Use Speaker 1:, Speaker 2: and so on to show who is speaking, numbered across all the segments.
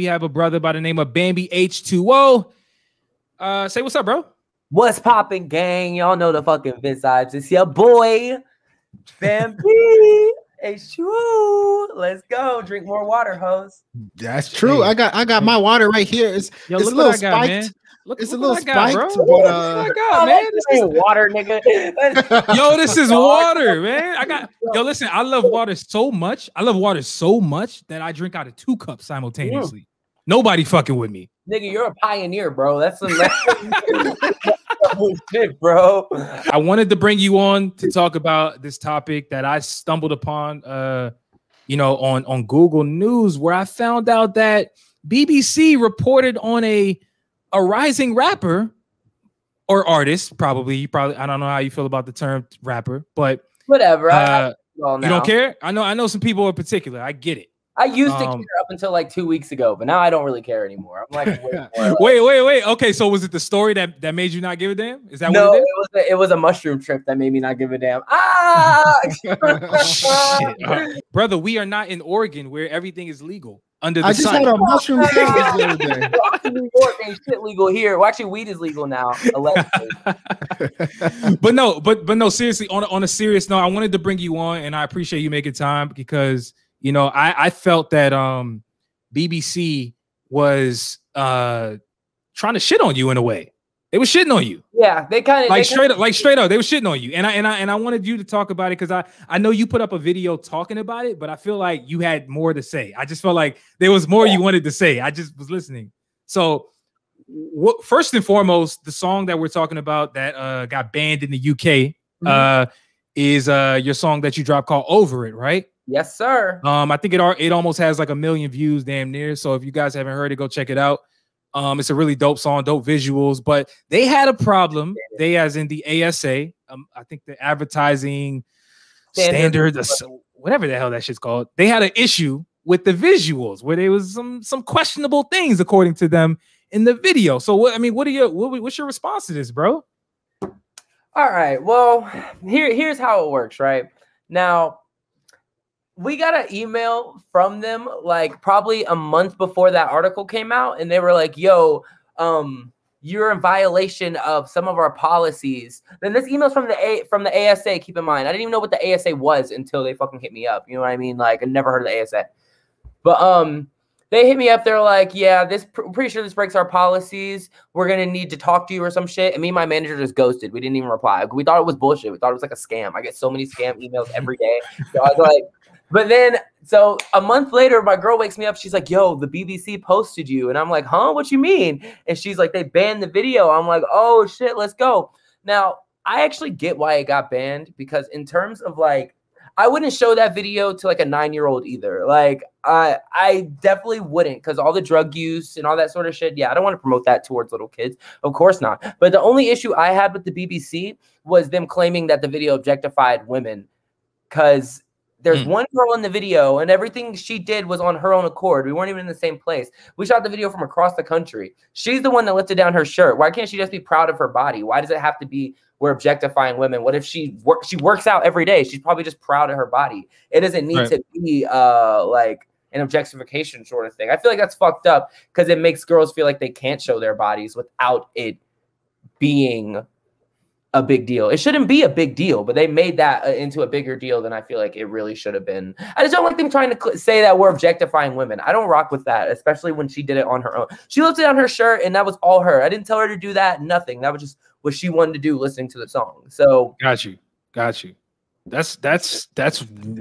Speaker 1: have a brother by the name of Bamby H2O. Say what's up, bro.
Speaker 2: What's poppin', gang? Y'all know the fucking Vizion. It's your boy, Bamby H2O. Let's go. Drink more water, hoes.
Speaker 3: That's true. Hey, I got my water right here. It's a little spiked. Man.
Speaker 1: It's a little spiked, bro.
Speaker 3: But
Speaker 1: I got, man.
Speaker 2: This is water, nigga.
Speaker 1: Yo, this is water, man. Yo, listen, I love water so much. I love water so much that I drink out of 2 cups simultaneously. Nobody fucking with me.
Speaker 2: Nigga, you're a pioneer, bro. That's some shit, bro.
Speaker 1: I wanted to bring you on to talk about this topic that I stumbled upon on Google News, where I found out that BBC reported on a rising rapper or artist, probably I don't know how you feel about the term rapper, but
Speaker 2: whatever.
Speaker 1: You don't care? I know some people in particular. I get it.
Speaker 2: I used to care up until like 2 weeks ago, but now I don't really care anymore. I'm like,
Speaker 1: wait. Okay, so was it the story that made you not give a damn? Is that
Speaker 2: no?
Speaker 1: What it is?
Speaker 2: It was a mushroom trip that made me not give a damn. Ah,
Speaker 1: shit. Brother, we are not in Oregon where everything is legal under the
Speaker 3: I just had a mushroom trip the other day.
Speaker 2: New York ain't shit legal here. Well, actually, weed is legal now. Allegedly.
Speaker 1: but no. Seriously, on a serious note, I wanted to bring you on, and I appreciate you making time because. I felt that BBC was trying to shit on you in a way. They were shitting on you.
Speaker 2: Yeah, they kind of
Speaker 1: straight up. They were shitting on you. And I wanted you to talk about it because I know you put up a video talking about it, but I feel like you had more to say. I just felt like there was more you wanted to say. I just was listening. So first and foremost, the song that we're talking about that got banned in the UK is your song that you dropped called Over It, right?
Speaker 2: Yes, sir.
Speaker 1: I think it almost has like 1 million views, damn near. So if you guys haven't heard it, go check it out. It's a really dope song, dope visuals. But they had a problem. They, as in the ASA, I think the advertising standard, whatever the hell that shit's called. They had an issue with the visuals where there was some questionable things according to them in the video. So what's your response to this, bro?
Speaker 2: All right. Well, here's how it works. Right now. We got an email from them like probably a month before that article came out, and they were like, yo, you're in violation of some of our policies. Then this email's from the ASA, keep in mind. I didn't even know what the ASA was until they fucking hit me up. You know what I mean? Like, I never heard of the ASA. But they hit me up. They're like, yeah, pretty sure this breaks our policies. We're going to need to talk to you or some shit. And me and my manager just ghosted. We didn't even reply. We thought it was bullshit. We thought it was like a scam. I get so many scam emails every day. So I was like, but then, so a month later, my girl wakes me up. She's like, yo, the BBC posted you. And I'm like, huh? What you mean? And she's like, they banned the video. I'm like, oh, shit, let's go. Now, I actually get why it got banned because in terms of like, I wouldn't show that video to like a 9-year-old either. Like, I definitely wouldn't because all the drug use and all that sort of shit. Yeah, I don't want to promote that towards little kids. Of course not. But the only issue I had with the BBC was them claiming that the video objectified women because there's one girl in the video and everything she did was on her own accord. We weren't even in the same place. We shot the video from across the country. She's the one that lifted down her shirt. Why can't she just be proud of her body? Why does it have to be we're objectifying women? What if she works out every day? She's probably just proud of her body. It doesn't need to be like an objectification sort of thing. I feel like that's fucked up because it makes girls feel like they can't show their bodies without it being a big deal. It shouldn't be a big deal, but they made that into a bigger deal than I feel like it really should have been. I just don't like them trying to say that we're objectifying women. I don't rock with that, especially when she did it on her own. She lifted down her shirt and that was all her. I didn't tell her to do that. Nothing. That was just what she wanted to do listening to the song. So
Speaker 1: got you. That's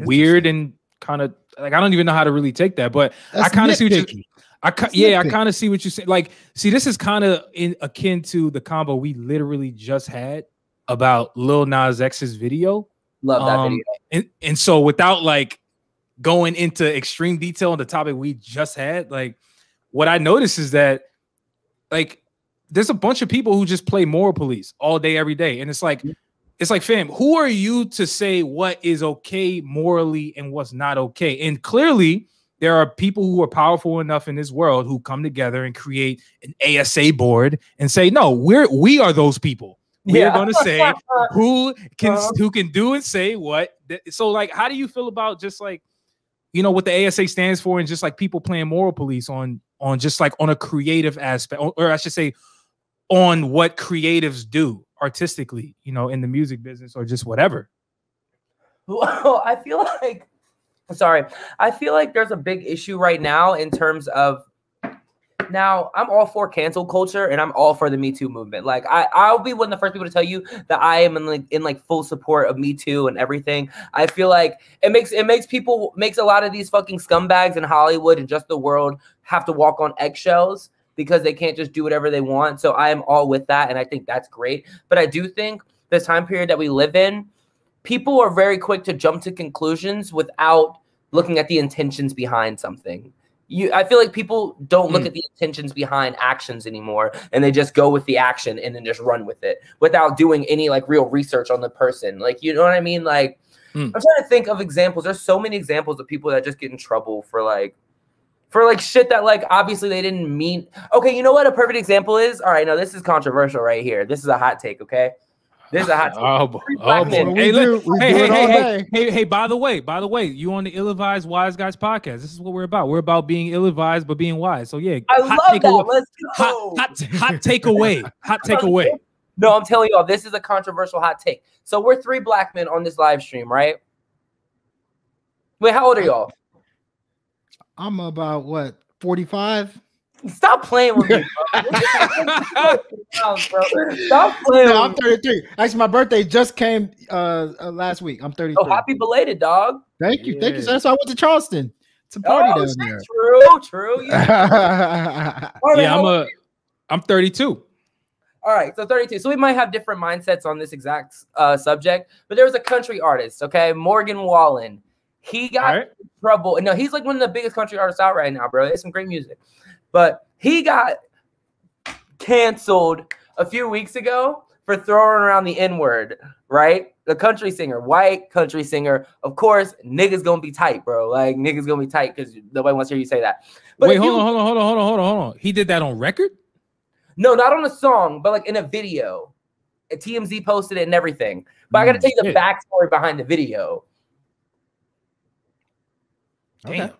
Speaker 1: weird and kind of like, I don't even know how to really take that, but I kind of see what you I kind of see what you're saying. Like, see, this is kind of akin to the combo we literally just had about Lil Nas X's video.
Speaker 2: Love that video.
Speaker 1: And so without like going into extreme detail on the topic we just had, like what I noticed is that like there's a bunch of people who just play moral police all day, every day. And it's like, fam, who are you to say what is okay morally and what's not okay? And clearly there are people who are powerful enough in this world who come together and create an ASA board and say, no, we are those people. We're going to say who can do and say what. So like, how do you feel about just like, you know, what the ASA stands for and just like people playing moral police on just like on a creative aspect, or I should say on what creatives do artistically, you know, in the music business or just whatever?
Speaker 2: Well, I feel like there's a big issue right now in terms of, now I'm all for cancel culture and I'm all for the Me Too movement. Like I'll be one of the first people to tell you that I am in full support of Me Too and everything. I feel like it makes a lot of these fucking scumbags in Hollywood and just the world have to walk on eggshells because they can't just do whatever they want. So I am all with that, and I think that's great. But I do think this time period that we live in, people are very quick to jump to conclusions without looking at the intentions behind something. I feel like people don't look at the intentions behind actions anymore, and they just go with the action and then just run with it without doing any like real research on the person. Like, you know what I mean? Like, I'm trying to think of examples. There's so many examples of people that just get in trouble for shit that like obviously they didn't mean. Okay, you know what a perfect example is? All right, no, this is controversial right here. This is a hot take, okay? This is a hot take.
Speaker 1: Oh boy. Hey, look. Hey, by the way, you on the Ill-Advised Wise Guys podcast. This is what we're about. We're about being ill-advised but being wise. So yeah,
Speaker 2: I love that. Let's go.
Speaker 1: Hot takeaway. Hot takeaway.
Speaker 2: No, I'm telling y'all, this is a controversial hot take. So we're 3 black men on this live stream, right? Wait, how old are y'all?
Speaker 3: I'm about 45.
Speaker 2: Stop playing with me, bro. Stop playing.
Speaker 3: No, I'm 33. Actually, my birthday just came last week. I'm 33.
Speaker 2: Oh, happy belated, dog.
Speaker 3: Thank you. Thank you. So that's why I went to Charleston to party down there.
Speaker 2: True. Yeah. Right,
Speaker 1: I'm 32.
Speaker 2: All right, so 32. So we might have different mindsets on this exact subject, but there was a country artist, okay, Morgan Wallen. He got in trouble. No, he's like one of the biggest country artists out right now, bro. It's some great music. But he got canceled a few weeks ago for throwing around the N-word, right? The country singer, white country singer. Of course, niggas gonna be tight, bro. Like, niggas gonna be tight because nobody wants to hear you say that. But
Speaker 1: wait, hold on. He did that on record?
Speaker 2: No, not on a song, but like in a video. TMZ posted it and everything. But I got to tell you the backstory behind the video.
Speaker 1: Damn.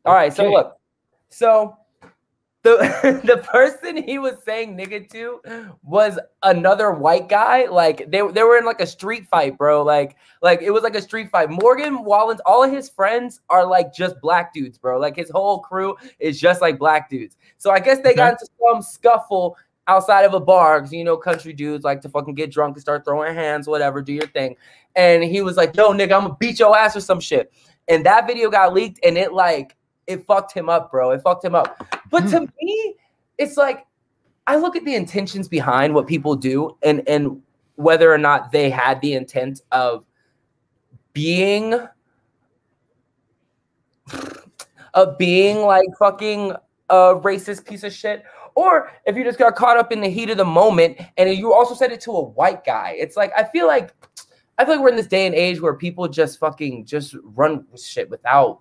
Speaker 2: All right, so look. So the person he was saying nigga to was another white guy. Like they were in like a street fight, bro. Like it was like a street fight. Morgan Wallen's, all of his friends are like just black dudes, bro. Like his whole crew is just like black dudes. So I guess they got into some scuffle outside of a bar, because you know country dudes like to fucking get drunk and start throwing hands, whatever, do your thing. And he was like, yo, nigga, I'm gonna beat your ass or some shit. And that video got leaked, and it fucked him up, bro. It fucked him up. But to me, it's like, I look at the intentions behind what people do and whether or not they had the intent of being like fucking a racist piece of shit, or if you just got caught up in the heat of the moment and you also said it to a white guy. It's like, I feel like we're in this day and age where people just run shit without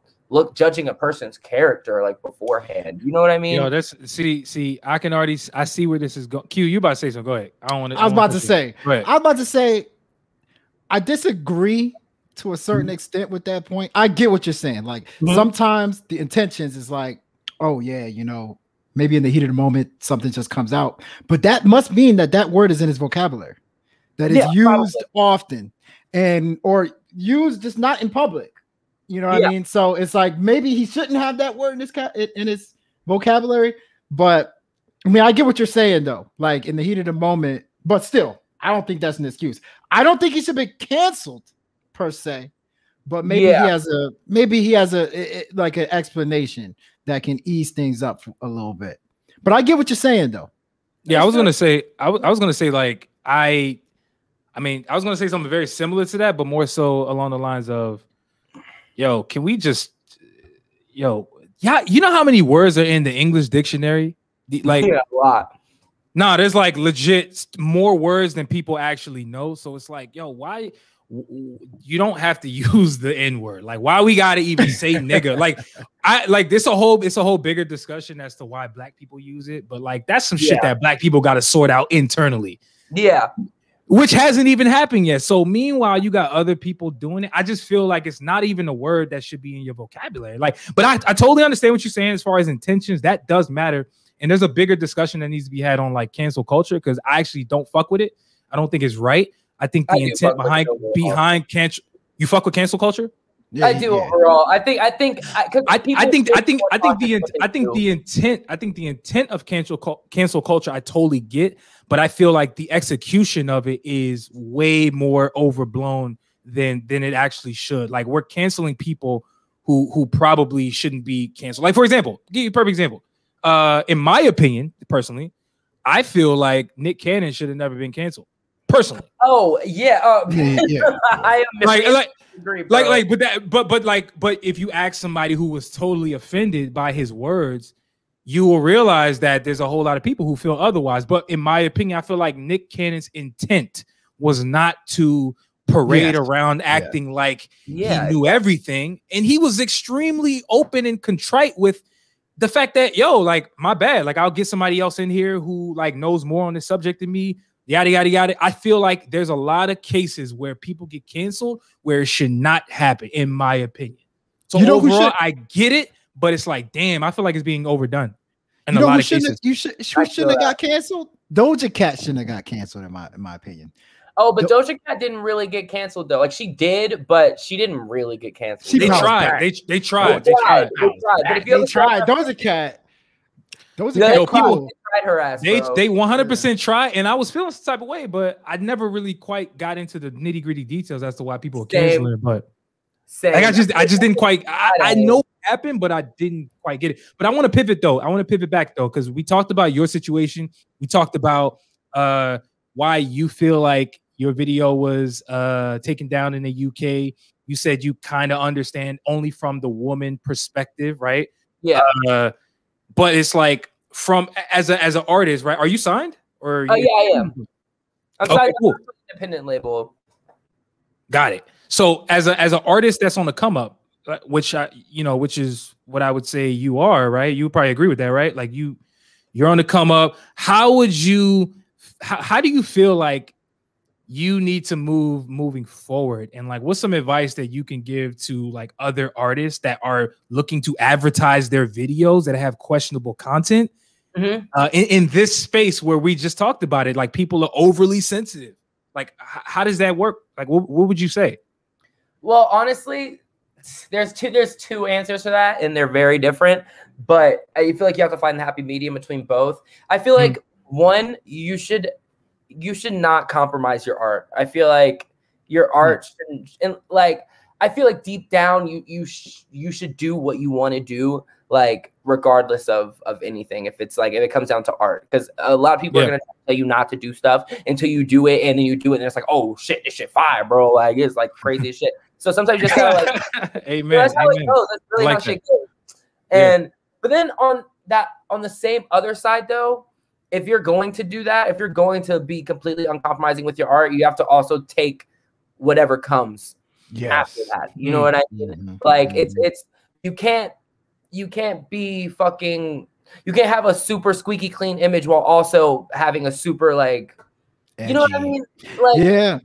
Speaker 2: judging a person's character like beforehand. You know what I mean?
Speaker 1: Yo, that's see, I see where this is going. Q, you about to say something? Go ahead. I was
Speaker 3: about to say, I disagree to a certain extent with that point. I get what you're saying. Like sometimes the intentions is like, oh yeah, you know, maybe in the heat of the moment something just comes out, but that must mean that word is in his vocabulary, that is used often, or used just not in public. You know what I mean? So it's like maybe he shouldn't have that word in his vocabulary. But I mean, I get what you're saying though. Like in the heat of the moment, but still, I don't think that's an excuse. I don't think he should be canceled per se. But maybe he has a like an explanation that can ease things up a little bit. But I get what you're saying though.
Speaker 1: Yeah, I was gonna say like I was gonna say something very similar to that, but more so along the lines of, yo, can we just, you know how many words are in the English dictionary? Like
Speaker 2: a lot.
Speaker 1: No, there's like legit more words than people actually know. So it's like, yo, why you don't have to use the N-word? Like, why we gotta even say nigga? Like it's a whole bigger discussion as to why black people use it, but like that's some shit that black people gotta sort out internally.
Speaker 2: Yeah.
Speaker 1: which hasn't even happened yet. So meanwhile, you got other people doing it. I just feel like it's not even a word that should be in your vocabulary. Like, but I totally understand what you're saying as far as intentions. That does matter. And there's a bigger discussion that needs to be had on like cancel culture, because I actually don't fuck with it. I don't think it's right. I think the intent behind cancel. You fuck with cancel culture?
Speaker 2: Yeah, I do overall. I think
Speaker 1: the intent of cancel culture I totally get, but I feel like the execution of it is way more overblown than it actually should. Like, we're canceling people who probably shouldn't be canceled. Like, for example, give you a perfect example. In my opinion, personally, I feel like Nick Cannon should have never been canceled. Personally.
Speaker 2: Oh yeah. I am agree, bro.
Speaker 1: But if you ask somebody who was totally offended by his words, you will realize that there's a whole lot of people who feel otherwise. But in my opinion, I feel like Nick Cannon's intent was not to parade around acting like he knew everything, and he was extremely open and contrite with the fact that, yo, like, my bad, like, I'll get somebody else in here who like knows more on this subject than me. Yada, yada, yada. I feel like there's a lot of cases where people get canceled where it should not happen, in my opinion. So overall, I get it, but it's like, damn, I feel like it's being overdone in a lot of cases.
Speaker 3: We shouldn't have got canceled. Doja Cat shouldn't have got canceled, in my opinion.
Speaker 2: Oh, but Doja Cat didn't really get canceled though. Like, she did, but she didn't really get canceled.
Speaker 1: They tried. They tried.
Speaker 3: Doja Cat.
Speaker 2: People tried her ass.
Speaker 1: They 100% tried, and I was feeling some type of way, but I never really quite got into the nitty gritty details as to why people were canceling it. But like, I just didn't quite. I know what happened, but I didn't quite get it. But I want to pivot though. I want to pivot back though, because we talked about your situation. We talked about why you feel like your video was taken down in the UK. You said you kind of understand only from the woman perspective, right?
Speaker 2: Yeah.
Speaker 1: But it's like, from as an artist, right? Are you signed? Or
Speaker 2: yeah, I am. I'm signed to an independent label.
Speaker 1: Got it. So as an artist that's on the come up, which is what I would say you are, right? You probably agree with that, right? Like, you're on the come up. How do you feel like you need to moving forward, and like, what's some advice that you can give to like other artists that are looking to advertise their videos that have questionable content in this space where we just talked about it? Like, people are overly sensitive. Like, how does that work? Like, what would you say?
Speaker 2: Well, honestly, there's two answers to that, and they're very different, but I feel like you have to find the happy medium between both. I feel like, one, you should not compromise your art. I feel like your art shouldn't, and like, I feel like deep down you should do what you want to do, like, regardless of anything. If it comes down to art, because a lot of people are gonna tell you not to do stuff until you do it, and then you do it, and it's like, oh shit, this shit fire, bro. Like, it's like crazy as shit. So sometimes you just gotta like,
Speaker 1: amen.
Speaker 2: That's how it goes. That's really how shit goes. And but then on the same other side though, if you're going to do that, if you're going to be completely uncompromising with your art, you have to also take whatever comes after that. You know what I mean? Like, it's you can't be fucking, you can't have a super squeaky clean image while also having a super like, edgy. You know what I mean? Like,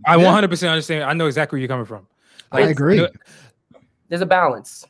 Speaker 1: I 100% understand. I know exactly where you're coming from.
Speaker 3: Like, I agree.
Speaker 2: There's a balance.